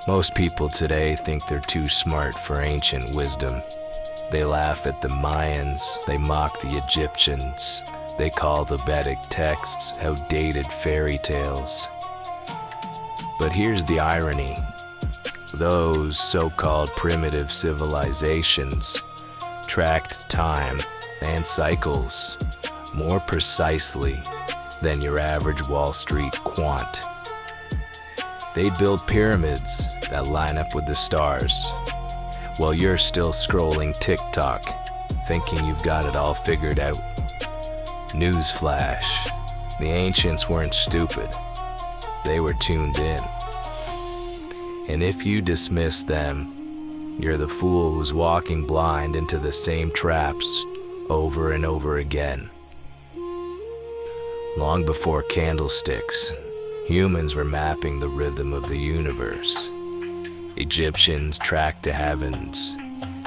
Most people today think they're too smart for ancient wisdom. They laugh at the Mayans, they mock the Egyptians, they call the Vedic texts outdated fairy tales. But here's the irony. Those so-called primitive civilizations tracked time and cycles more precisely than your average Wall Street quant. They built pyramids that line up with the stars, while you're still scrolling TikTok, thinking you've got it all figured out. Newsflash, the ancients weren't stupid. They were tuned in. And if you dismiss them, you're the fool who's walking blind into the same traps over and over again. Long before candlesticks, humans were mapping the rhythm of the universe. Egyptians tracked the heavens.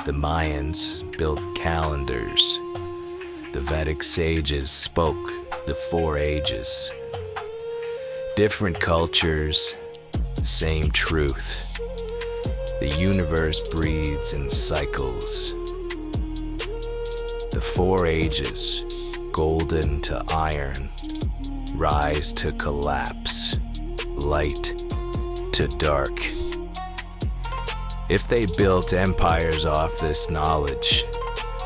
The Mayans built calendars. The Vedic sages spoke the 4 ages. Different cultures, same truth. The universe breathes in cycles. The 4 ages, golden to iron, rise to collapse, light to dark. If they built empires off this knowledge,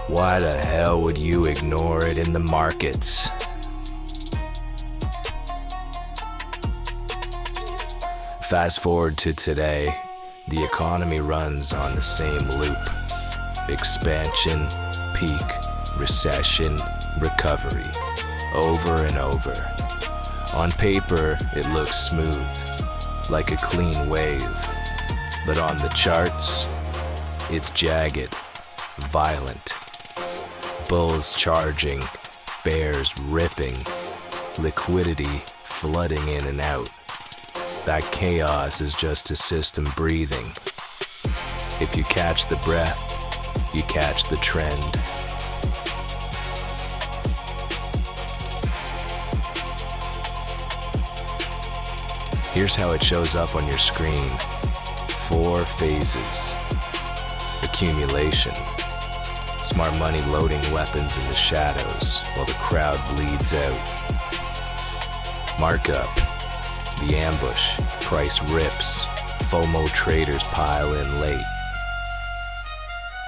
why the hell would you ignore it in the markets? Fast forward to today, the economy runs on the same loop. Expansion, peak, recession, recovery, over and over. On paper, it looks smooth, like a clean wave. But on the charts, it's jagged, violent. Bulls charging, bears ripping, liquidity flooding in and out. That chaos is just a system breathing. If you catch the breath, you catch the trend. Here's how it shows up on your screen. 4 phases. Accumulation. Smart money loading weapons in the shadows while the crowd bleeds out. Markup. The ambush. Price rips. FOMO traders pile in late.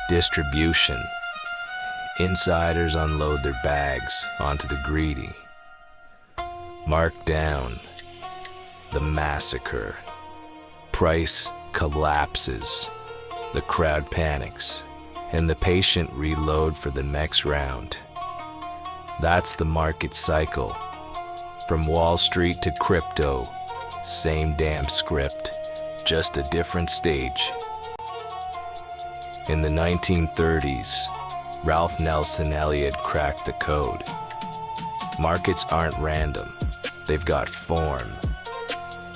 Distribution. Insiders unload their bags onto the greedy. Markdown. The massacre. Price collapses. The crowd panics, and the patient reload for the next round. That's the market cycle. From Wall Street to crypto, same damn script, just a different stage. In the 1930s, Ralph Nelson Elliott cracked the code. Markets aren't random, they've got form.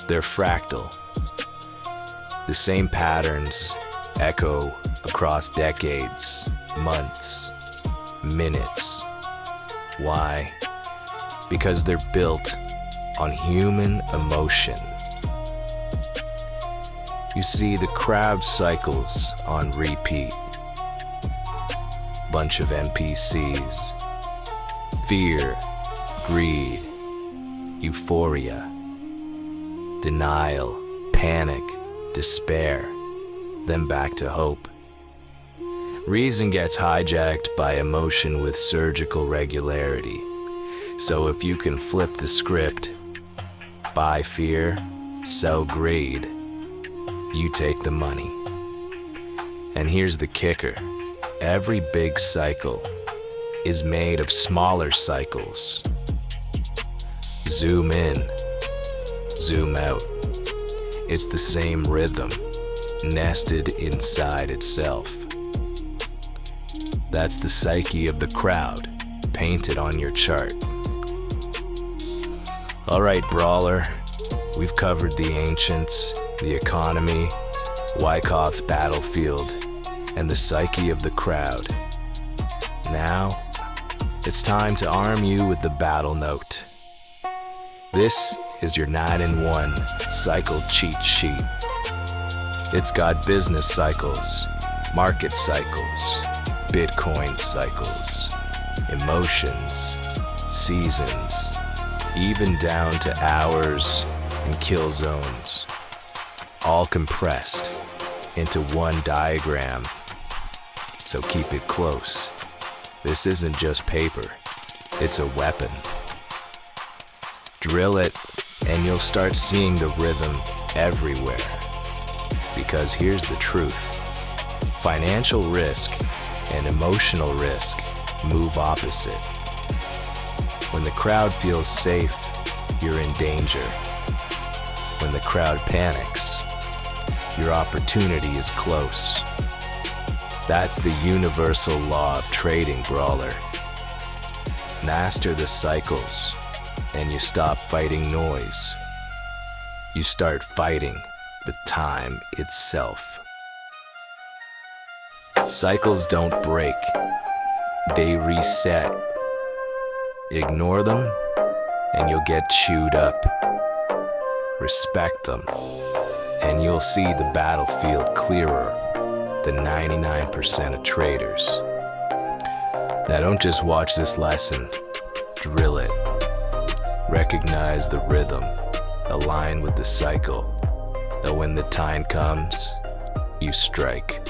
They're fractal. The same patterns echo across decades, months, minutes. Why? Because they're built on human emotion. You see, the crowd cycles on repeat. Bunch of NPCs. Fear, greed, euphoria, denial, panic, despair, then back to hope. Reason gets hijacked by emotion with surgical regularity. So if you can flip the script, buy fear, sell greed, you take the money. And here's the kicker. Every big cycle is made of smaller cycles. Zoom in, zoom out. It's the same rhythm, nested inside itself. That's the psyche of the crowd, painted on your chart. All right, brawler, we've covered the ancients, the economy, Wyckoff's battlefield, and the psyche of the crowd. Now, it's time to arm you with the battle note. This is your 9-in-1 cycle cheat sheet. It's got business cycles, market cycles, Bitcoin cycles, emotions, seasons, even down to hours and kill zones, all compressed into one diagram. So keep it close. This isn't just paper, it's a weapon. Drill it, and you'll start seeing the rhythm everywhere. Because here's the truth. Financial risk and emotional risk move opposite. When the crowd feels safe, you're in danger. When the crowd panics, your opportunity is close. That's the universal law of trading, brawler. Master the cycles, and you stop fighting noise. You start fighting the time itself. Cycles don't break, they reset. Ignore them, and you'll get chewed up. Respect them, and you'll see the battlefield clearer than 99% of traders. Now don't just watch this lesson, drill it. Recognize the rhythm, align with the cycle, that when the time comes, you strike.